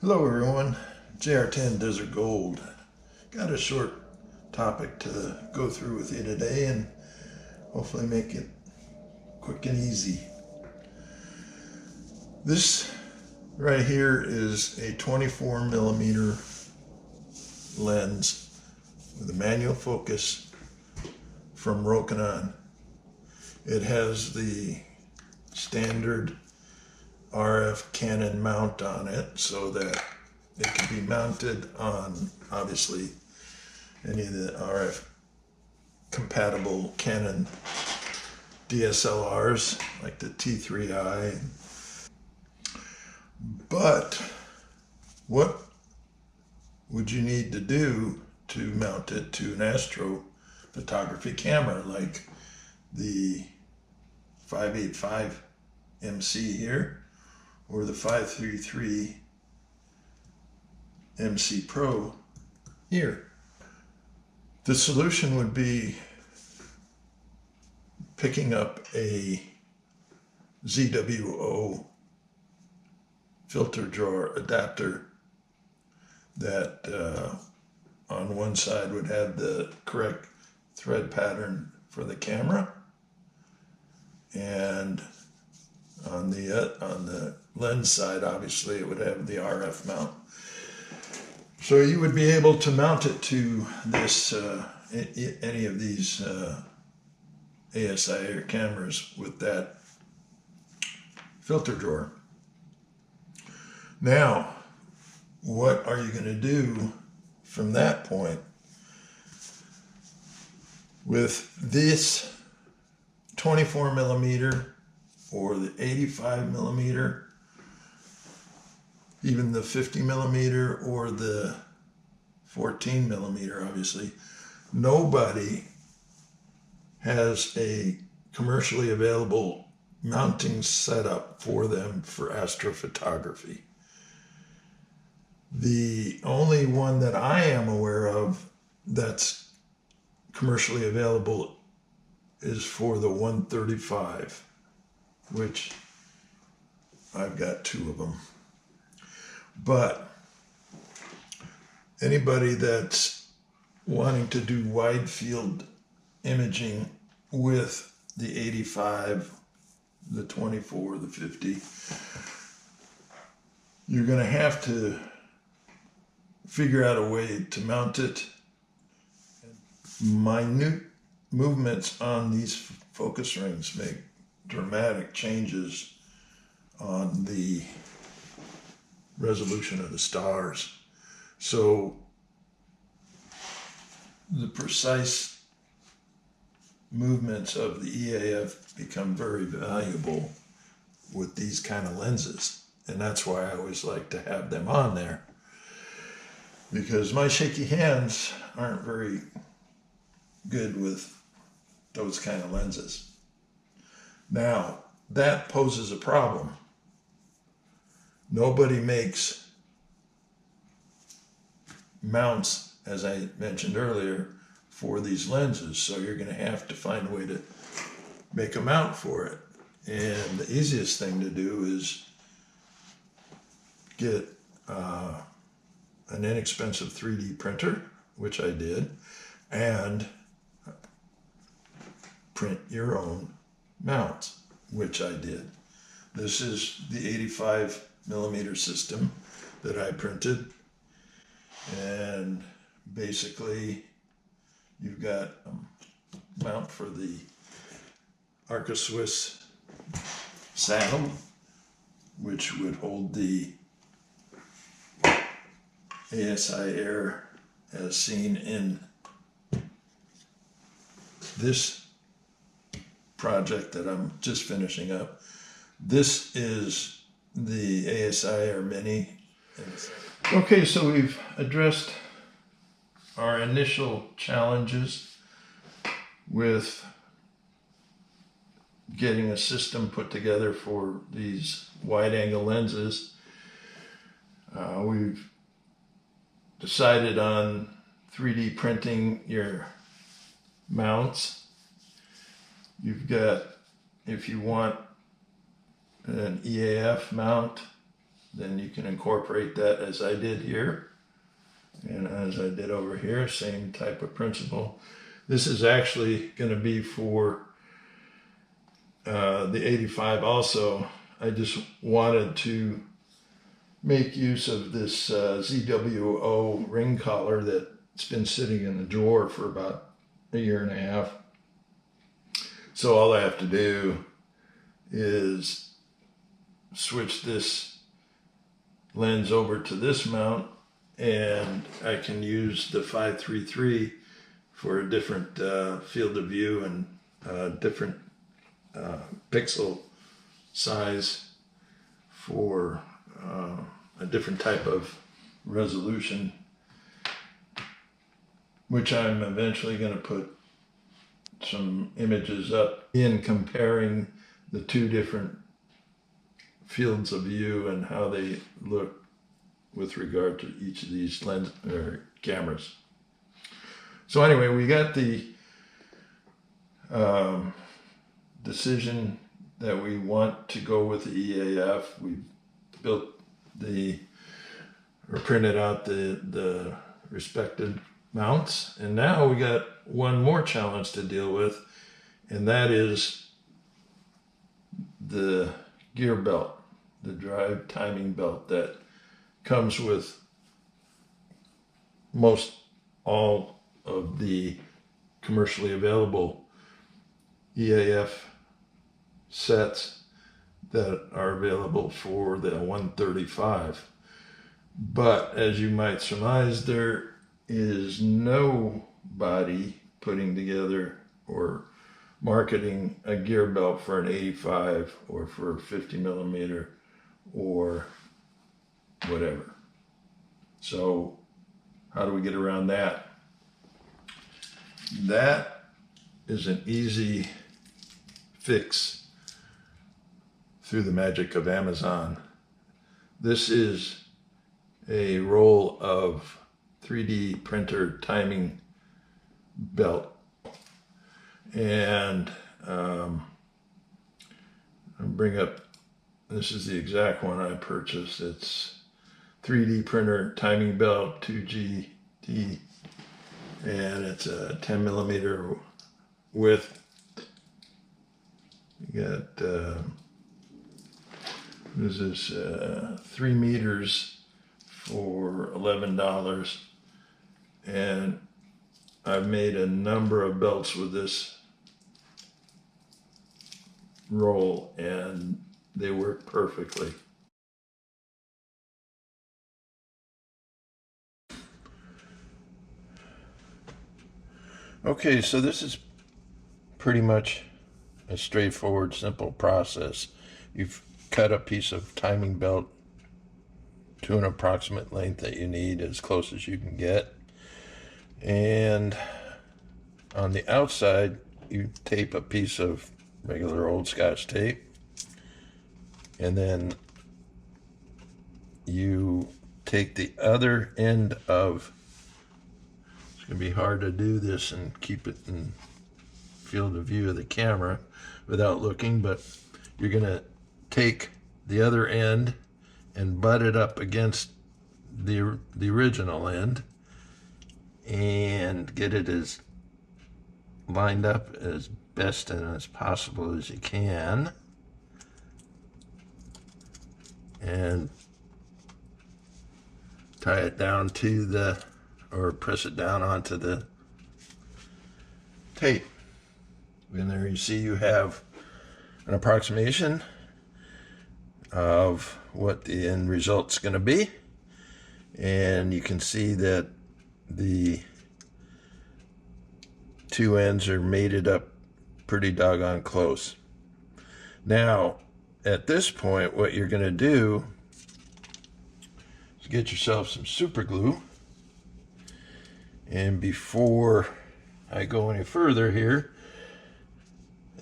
Hello everyone, JR10 Desert Gold. Got a short topic to go through with you today and hopefully make it quick and easy. This right here is a 24 millimeter lens with a manual focus from Rokinon. It has the standard RF Canon mount on it so that it can be mounted on, obviously, any of the RF compatible Canon DSLRs like the T3i. But what would you need to do to mount it to an astro photography camera like the 585 MC here or the 533 MC Pro here? The solution would be picking up a ZWO filter drawer adapter that on one side would have the correct thread pattern for the camera, and on the lens side, obviously, it would have the RF mount. So you would be able to mount it to this any of these ASI cameras with that filter drawer. Now, what are you going to do from that point with this 24 millimeter or the 85 millimeter, even the 50 millimeter or the 14 millimeter, obviously? Nobody has a commercially available mounting setup for them for astrophotography. The only one that I am aware of that's commercially available is for the 135, which I've got two of them. But anybody that's wanting to do wide field imaging with the 85, the 24, the 50, you're going to have to figure out a way to mount it. Minute movements on these focus rings make dramatic changes on the resolution of the stars. So the precise movements of the EAF become very valuable with these kind of lenses. And that's why I always like to have them on there, because my shaky hands aren't very good with those kind of lenses. Now, that poses a problem. Nobody makes mounts, as I mentioned earlier, for these lenses, so you're going to have to find a way to make a mount for it. And the easiest thing to do is get an inexpensive 3D printer, which I did, and print your own mounts, which I did. This is the 85 millimeter system that I printed, and basically you've got a mount for the Arca Swiss saddle, which would hold the ASI Air as seen in this project that I'm just finishing up. This is the ASI Air Mini. Okay, so we've addressed our initial challenges with getting a system put together for these wide-angle lenses. We've decided on 3D printing your mounts. You've got, if you want an EAF mount, then you can incorporate that as I did here and as I did over here, same type of principle. This is actually going to be for the 85 also. I just wanted to make use of this ZWO ring collar that's been sitting in the drawer for about a year and a half. So all I have to do is switch this lens over to this mount, and I can use the 533 for a different field of view and different pixel size for a different type of resolution, which I'm eventually going to put some images up in comparing the two different fields of view and how they look with regard to each of these lens or cameras. So anyway, we got the decision that we want to go with the EAF. We built or printed out the respective mounts, and now we got one more challenge to deal with, and that is the gear belt, the drive timing belt that comes with most all of the commercially available EAF sets that are available for the 135. But as you might surmise, there is nobody putting together or marketing a gear belt for an 85 or for 50 millimeter or whatever. So how do we get around that? That is an easy fix through the magic of Amazon. This is a roll of 3D printer timing belt, and I'll bring up, this is the exact one I purchased. It's 3D printer timing belt 2GT, and it's a 10 millimeter width. You got this is 3 meters for $11, and I've made a number of belts with this roll, and they work perfectly. Okay, so this is pretty much a straightforward, simple process. You've cut a piece of timing belt to an approximate length that you need, as close as you can get, and on the outside you tape a piece of regular old Scotch tape, and then you take the other end of, it's going to be hard to do this and keep it in field of view of the camera without looking, but you're going to take the other end and butt it up against the original end and get it as lined up as best and as possible as you can, and tie it down to the, or press it down onto the tape. And there you see you have an approximation of what the end result's going to be, and you can see that the two ends are mated up pretty doggone close. Now at this point, what you're going to do is get yourself some super glue, and before I go any further here,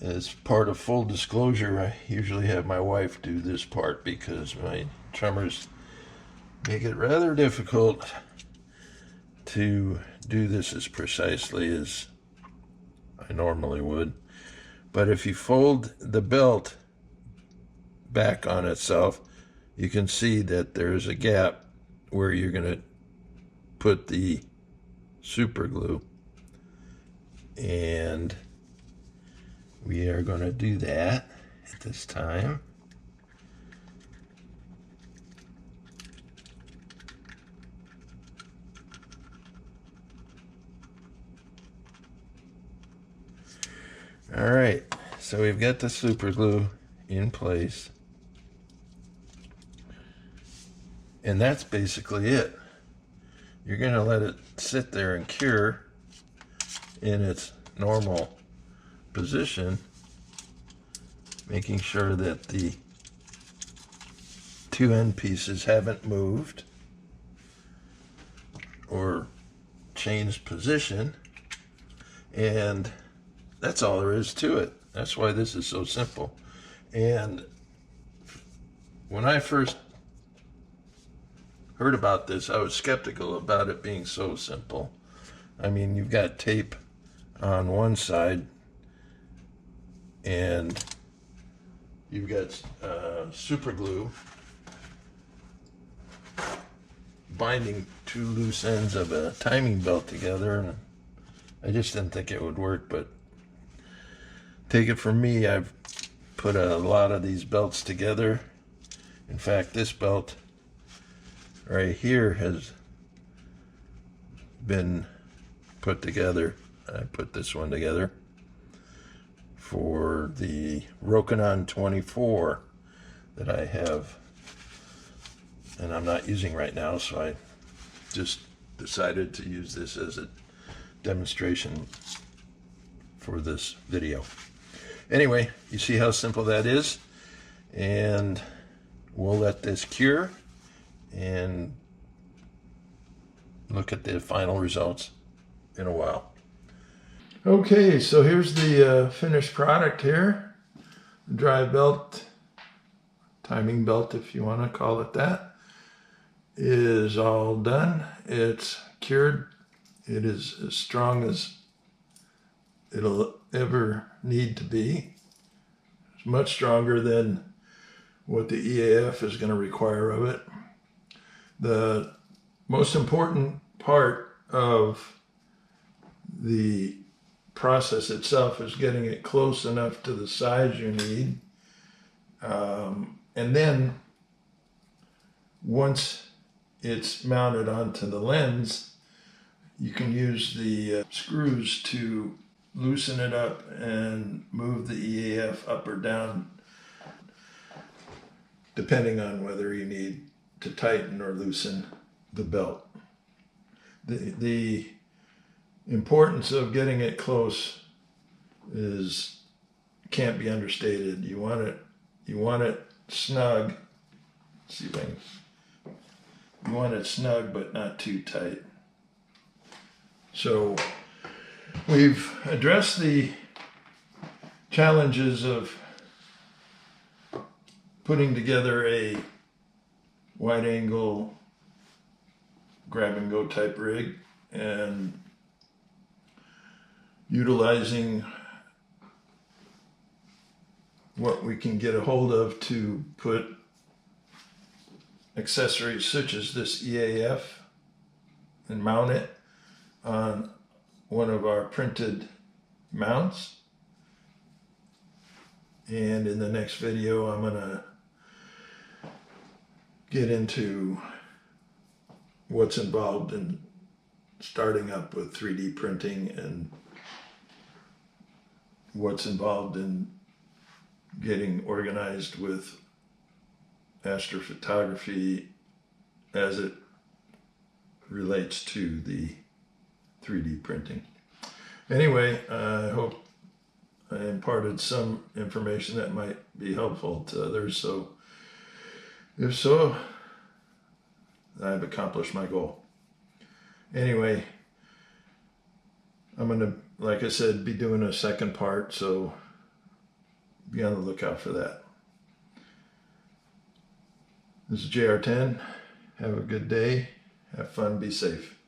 as part of full disclosure, I usually have my wife do this part because my tremors make it rather difficult to do this as precisely as I normally would. But if you fold the belt back on itself, you can see that there's a gap where you're going to put the super glue, and we are going to do that at this time. All right, so we've got the super glue in place, and that's basically it. You're going to let it sit there and cure in its normal position, making sure that the two end pieces haven't moved or changed position, and that's all there is to it. That's why this is so simple. And when I first heard about this, I was skeptical about it being so simple. I mean, you've got tape on one side, and you've got super glue binding two loose ends of a timing belt together, and I just didn't think it would work. But take it from me, I've put a lot of these belts together. In fact, this belt right here has been put together. I put this one together for the Rokinon 24 that I have, and I'm not using right now, so I just decided to use this as a demonstration for this video. Anyway, you see how simple that is, and we'll let this cure and look at the final results in a while. Okay, so here's the finished product here. The drive belt, timing belt if you want to call it that, is all done. It's cured. It is as strong as it'll ever need to be. It's much stronger than what the EAF is going to require of it. The most important part of the process itself is getting it close enough to the size you need. And then once it's mounted onto the lens, you can use the screws to loosen it up and move the EAF up or down, depending on whether you need to tighten or loosen the belt. The importance of getting it close can't be understated. You want it snug. Let's see if I can. You want it snug but not too tight. So we've addressed the challenges of putting together a wide angle grab and go type rig and utilizing what we can get a hold of to put accessories such as this EAF and mount it on one of our printed mounts. And in the next video, I'm gonna get into what's involved in starting up with 3D printing and what's involved in getting organized with astrophotography as it relates to the 3D printing. Anyway, I hope I imparted some information that might be helpful to others. So if so, I've accomplished my goal. Anyway, I'm going to, like I said, be doing a second part, so be on the lookout for that. This is JR10. Have a good day. Have fun. Be safe.